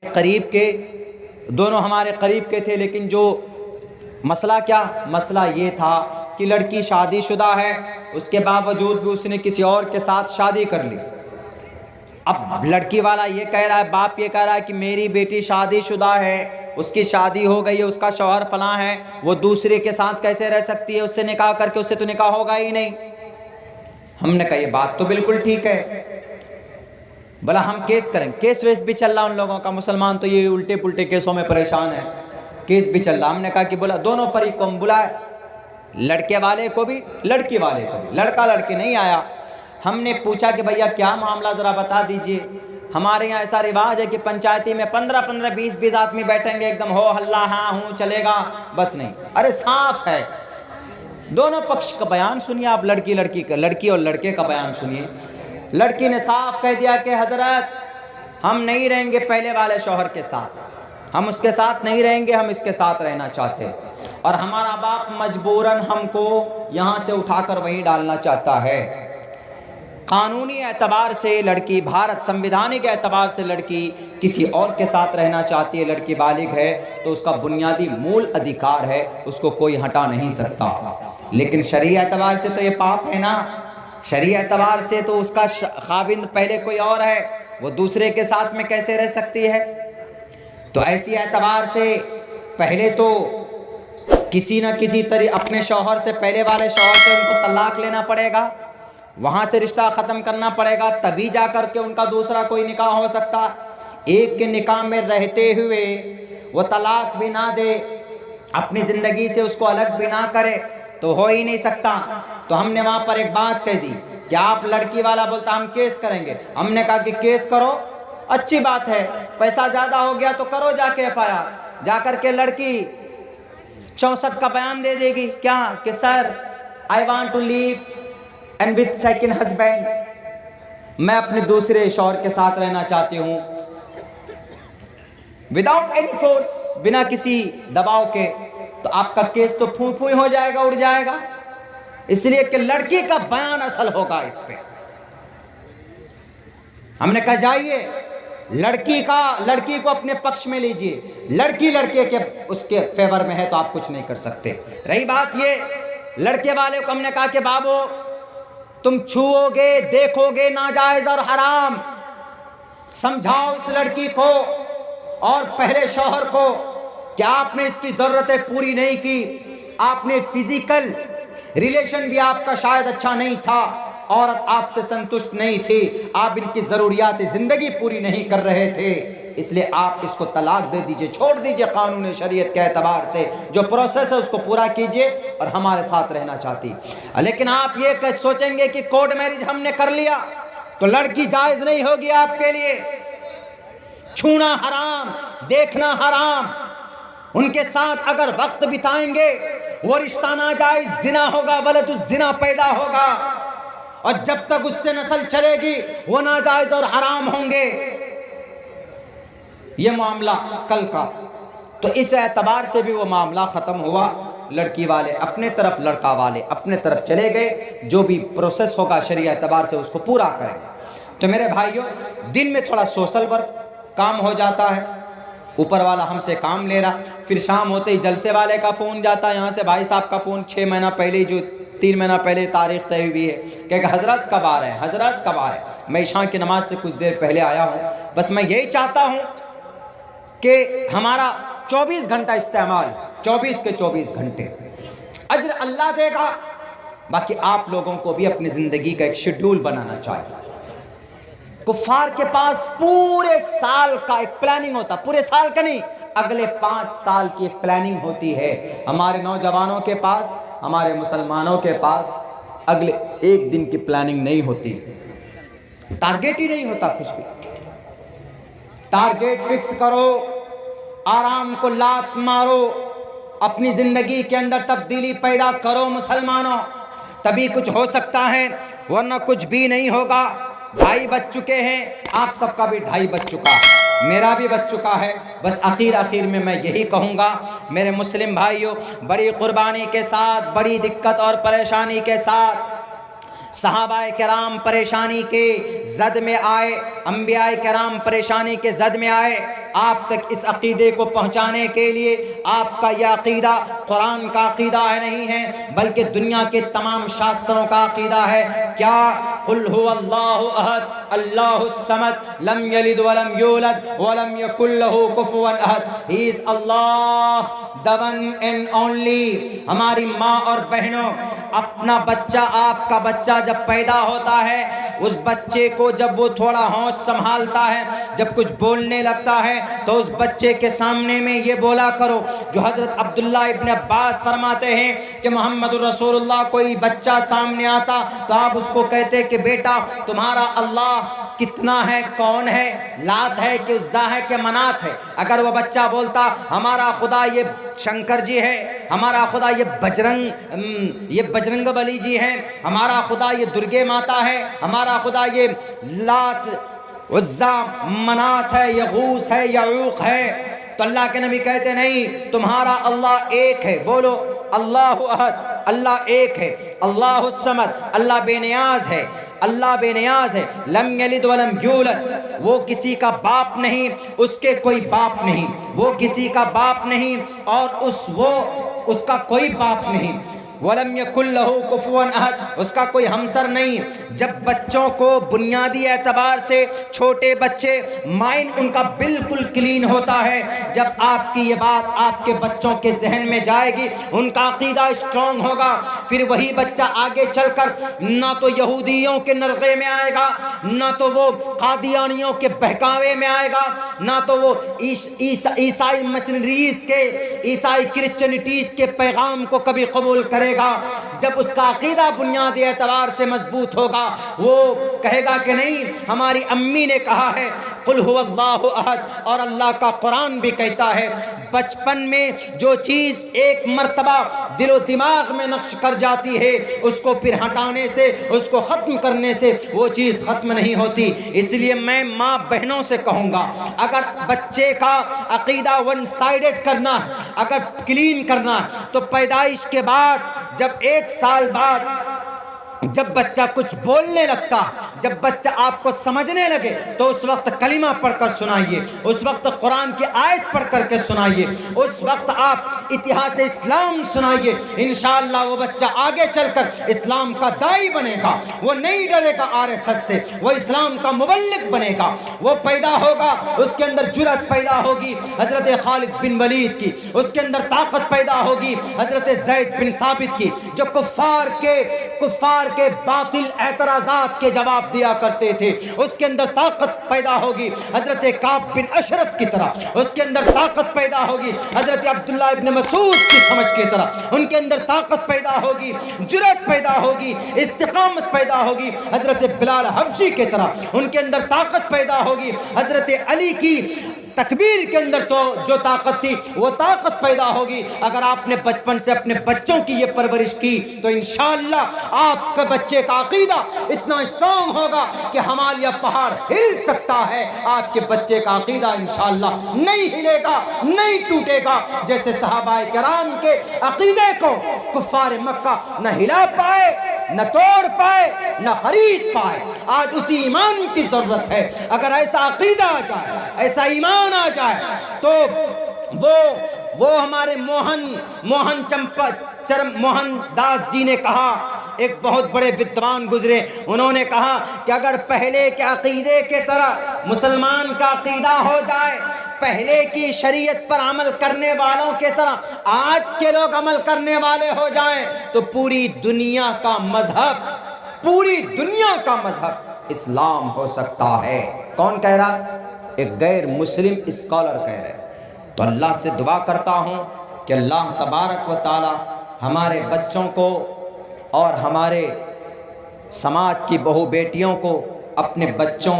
करीब के, दोनों हमारे करीब के थे, लेकिन जो मसला क्या, मसला ये था कि लड़की शादीशुदा है, उसके बावजूद भी उसने किसी और के साथ शादी कर ली। अब लड़की वाला ये कह रहा है, बाप ये कह रहा है कि मेरी बेटी शादीशुदा है, उसकी शादी हो गई है, उसका शौहर फलां है, वो दूसरे के साथ कैसे रह सकती है, उससे निकाह करके, उससे तो निकाह होगा ही नहीं। हमने कहा ये बात तो बिल्कुल ठीक है, भला हम केस करें। केस वेस भी चल रहा उन लोगों का, मुसलमान तो ये उल्टे पुल्टे केसों में परेशान है, केस भी चल रहा। हमने कहा कि बोला दोनों फरीक को हम बुलाए, लड़के वाले को भी लड़की वाले को भी। लड़का लड़की नहीं आया। हमने पूछा कि भैया क्या मामला ज़रा बता दीजिए। हमारे यहाँ ऐसा रिवाज है कि पंचायती में 15-15, 20-20 आदमी बैठेंगे, एकदम हो हल्ला हाँ हूँ चलेगा, बस नहीं। अरे साफ है, दोनों पक्ष का बयान सुनिए आप, लड़की और लड़के का बयान सुनिए। लड़की ने साफ कह दिया कि हजरत हम नहीं रहेंगे पहले वाले शौहर के साथ, हम उसके साथ नहीं रहेंगे, हम इसके साथ रहना चाहते हैं, और हमारा बाप मजबूरन हमको यहाँ से उठाकर वहीं डालना चाहता है। कानूनी एतबार से लड़की, भारत संविधानिक एतबार से लड़की किसी और के साथ रहना चाहती है, लड़की बालिग है तो उसका बुनियादी मूल अधिकार है, उसको कोई हटा नहीं सकता। लेकिन शरीय एतबार से तो ये पाप है ना, शरीय एतबार से तो उसका खाविंद पहले कोई और है, वो दूसरे के साथ में कैसे रह सकती है। तो ऐसी एतबार से पहले तो किसी न किसी तरह अपने शौहर से, पहले वाले शौहर से उनको तलाक लेना पड़ेगा, वहाँ से रिश्ता ख़त्म करना पड़ेगा, तभी जा कर के उनका दूसरा कोई निकाह हो सकता। एक के निकाह में रहते हुए वो तलाक भी ना दे, अपनी ज़िंदगी से उसको अलग भी ना करे, तो हो ही नहीं सकता। तो हमने वहाँ पर एक बात कह दी कि आप, लड़की वाला बोलता हम केस करेंगे। हमने कहा कि केस करो, अच्छी बात है, पैसा ज़्यादा हो गया तो करो जाके FIR। जा कर के लड़की 64 का बयान दे देगी क्या कि sir I want to leave and with second husband, मैं अपने दूसरे शौहर के साथ रहना चाहती हूँ, विदाउट एनी फोर्स, बिना किसी दबाव के। तो आपका केस तो फू फू हो जाएगा, उड़ जाएगा, इसलिए कि लड़की का बयान असल होगा इस पे। हमने कहा जाइए लड़की को अपने पक्ष में लीजिए, लड़की लड़के के उसके फेवर में है तो आप कुछ नहीं कर सकते। रही बात ये, लड़के वाले को हमने कहा कि बाबू तुम छुओगे, देखोगे नाजायज और हराम, समझाओ इस लड़की को और पहले शौहर को कि आपने इसकी जरूरतें पूरी नहीं की, आपने फिजिकल रिलेशन भी आपका शायद अच्छा नहीं था, औरत आपसे संतुष्ट नहीं थी, आप इनकी जरूरियात जिंदगी पूरी नहीं कर रहे थे, इसलिए आप इसको तलाक दे दीजिए, छोड़ दीजिए। कानून शरीयत के एतबार से जो प्रोसेस है उसको पूरा कीजिए और हमारे साथ रहना चाहती। लेकिन आप ये सोचेंगे कि कोर्ट मैरिज हमने कर लिया तो लड़की जायज नहीं होगी आपके लिए, छूना हराम, देखना हराम, उनके साथ अगर वक्त बिताएंगे वो रिश्ता नाजायज जिना होगा, वलद जिना पैदा होगा, और जब तक उससे नस्ल चलेगी वो नाजायज और हराम होंगे। ये मामला कल का, तो इस एतबार से भी वो मामला ख़त्म हुआ। लड़की वाले अपने तरफ, लड़का वाले अपने तरफ चले गए, जो भी प्रोसेस होगा शरीय एतबार से उसको पूरा करेंगे। तो मेरे भाइयों, दिन में थोड़ा सोशल वर्क काम हो जाता है, ऊपर वाला हमसे काम ले रहा, फिर शाम होते ही जलसे वाले का फ़ोन जाता है, यहाँ से भाई साहब का फ़ोन 6 महीना पहले, जो 3 महीना पहले तारीख तय हुई है, कि हज़रत कब आ रहे हैं, हज़रत कब आ रहे हैं। मैं ईशा की नमाज से कुछ देर पहले आया हूँ, बस मैं यही चाहता हूँ कि हमारा 24 घंटा इस्तेमाल, 24 के 24 घंटे अज्र अल्लाह देगा। बाकी आप लोगों को भी अपनी ज़िंदगी का एक शेड्यूल बनाना चाहिए। कुफ्फार के पास पूरे साल का एक प्लानिंग होता, पूरे साल का नहीं, अगले 5 साल की एक प्लानिंग होती है। हमारे नौजवानों के पास, हमारे मुसलमानों के पास अगले एक दिन की प्लानिंग नहीं होती, टारगेट ही नहीं होता कुछ भी। टारगेट फिक्स करो, आराम को लात मारो, अपनी जिंदगी के अंदर तब्दीली पैदा करो मुसलमानों, तभी कुछ हो सकता है, वरना कुछ भी नहीं होगा। ढाई बज चुके हैं, आप सबका भी ढाई बज चुका है, मेरा भी बज चुका है। बस आखिर में मैं यही कहूँगा मेरे मुस्लिम भाइयों, बड़ी कुर्बानी के साथ, बड़ी दिक्कत और परेशानी के साथ सहाबाए किराम परेशानी के जद में आए, अंबियाए किराम परेशानी के जद में आए, आप तक इस अकीदे को पहुँचाने के लिए आपका यह अकीदा कुरान का अकीदा है नहीं है, बल्कि दुनिया के तमाम शास्त्रों का अकीदा है। क्या? कुल हुवल्लाहु अहद अल्लाहुस समद लम यलिद वलम यूलद वलम यकुल लहू कुफुवन अहद। He is Allah the one and only. हमारी माँ और बहनों, अपना बच्चा, आपका बच्चा जब पैदा होता है, उस बच्चे को जब वो थोड़ा होश संभालता है, जब कुछ बोलने लगता है, तो उस बच्चे के सामने में ये बोला करो जो हज़रत अब्दुल्ला इब्न अब्बास फरमाते हैं कि मोहम्मद रसूलुल्लाह, कोई बच्चा सामने आता तो आप उसको कहते कि बेटा तुम्हारा अल्लाह कितना है, कौन है, लात है कि उज़्ज़ा है कि मनात है। अगर वो बच्चा बोलता हमारा खुदा ये शंकर जी है, हमारा खुदा ये बजरंग बली जी है, हमारा खुदा ये दुर्गे माता है, हमारा खुदा ये लात उज़्ज़ा मनात है, यगूस है, यऊक है, तो अल्लाह के नबी कहते नहीं, तुम्हारा अल्लाह एक है। बोलो अल्लाहु अहद, अल्लाह एक है। अल्लाहुस समद, अल्लाह बेनियाज है, अल्लाह बेनियाज है। लम यलिद वलम यूलद, वो किसी का बाप नहीं, उसके कोई बाप नहीं, वो किसी का बाप नहीं और उसका कोई बाप नहीं। वलम यकुल लहू कुफुवन अहद, उसका कोई हमसर नहीं। जब बच्चों को बुनियादी एतबार से, छोटे बच्चे, माइंड उनका बिल्कुल क्लीन होता है, जब आपकी ये बात आपके बच्चों के जहन में जाएगी, उनका अकीदा स्ट्रॉन्ग होगा, फिर वही बच्चा आगे चलकर ना तो यहूदियों के नरगे में आएगा, ना तो वो कादियानियों के बहकावे में आएगा, ना तो वो ईसाई मशीनरीज के, ईसाई क्रिश्चियनिटीज के पैगाम को कभी कबूल करे। जब उसका अकीदा बुनियादी एतबार से मजबूत होगा, वो कहेगा कि नहीं, हमारी अम्मी ने कहा है कुल हुवल्लाहु अहद, और अल्लाह का कुरान भी कहता है। बचपन में जो चीज़ एक मर्तबा दिलो दिमाग में नक्श कर जाती है, उसको फिर हटाने से, उसको ख़त्म करने से वो चीज़ ख़त्म नहीं होती। इसलिए मैं माँ बहनों से कहूँगा, अगर बच्चे का अकीदा वन साइडेड करना, अगर क्लीन करना, तो पैदाइश के बाद जब 1 साल बाद जब बच्चा कुछ बोलने लगता, जब बच्चा आपको समझने लगे, तो उस वक्त कलिमा पढ़कर सुनाइए, उस वक्त कुरान की आयत पढ़ करके सुनाइए, उस वक्त आप इतिहास इस्लाम सुनाइए। इंशाअल्लाह वो बच्चा आगे चलकर इस्लाम का दाई बनेगा, वो नहीं डरेगा आरएसएस से, वो इस्लाम का मुबल्लिग बनेगा, वो पैदा होगा, उसके अंदर जुरत पैदा होगी हज़रत खालिद बिन वलीद की, उसके अंदर ताकत पैदा होगी हज़रत ज़ैद बिन साबित की, जो कुफ़ार के बातिल एतराज़ात के जवाब दिया करते थे। उसके अंदर ताकत पैदा होगी हज़रत काब बिन अशरफ की तरह, उसके अंदर ताकत पैदा होगी हज़रत अब्दुल्ला इब्न मसूद की समझ की तरह, उनके अंदर ताकत पैदा होगी, जुरत पैदा होगी, इस्तिकामत पैदा होगी हज़रत बिलाल हबशी की तरह, उनके अंदर ताकत पैदा होगी हज़रत अली की तकबीर के अंदर तो जो ताकत थी, वो ताकत पैदा होगी। अगर आपने बचपन से अपने बच्चों की ये परवरिश की, तो इंशाअल्लाह आपके बच्चे का अकीदा इतना स्ट्रॉन्ग होगा कि हिमालय पहाड़ हिल सकता है। आपके बच्चे का अकीदा इंशाअल्लाह नहीं हिलेगा, नहीं टूटेगा, जैसे सहाबाए किराम के अकीदे को कुफ़ार मक्का न हिला पाए, न तोड़ पाए, न खरीद पाए। आज उसी ईमान की जरूरत है। अगर ऐसा अकीदा आ जाए, ऐसा ईमान आ जाए, तो वो हमारे मोहन दास जी ने कहा, एक बहुत बड़े विद्वान गुजरे, उन्होंने कहा कि अगर पहले के अकीदे के तरह मुसलमान का अकीदा हो जाए, पहले की शरीयत पर अमल करने वालों के तरह आज के लोग अमल करने वाले हो जाएं, तो पूरी दुनिया का मजहब इस्लाम हो सकता है। कौन कह रहा? एक गैर मुस्लिम स्कॉलर कह रहे। तो अल्लाह से दुआ करता हूँ कि अल्लाह तबारक व ताला हमारे बच्चों को और हमारे समाज की बहू बेटियों को अपने बच्चों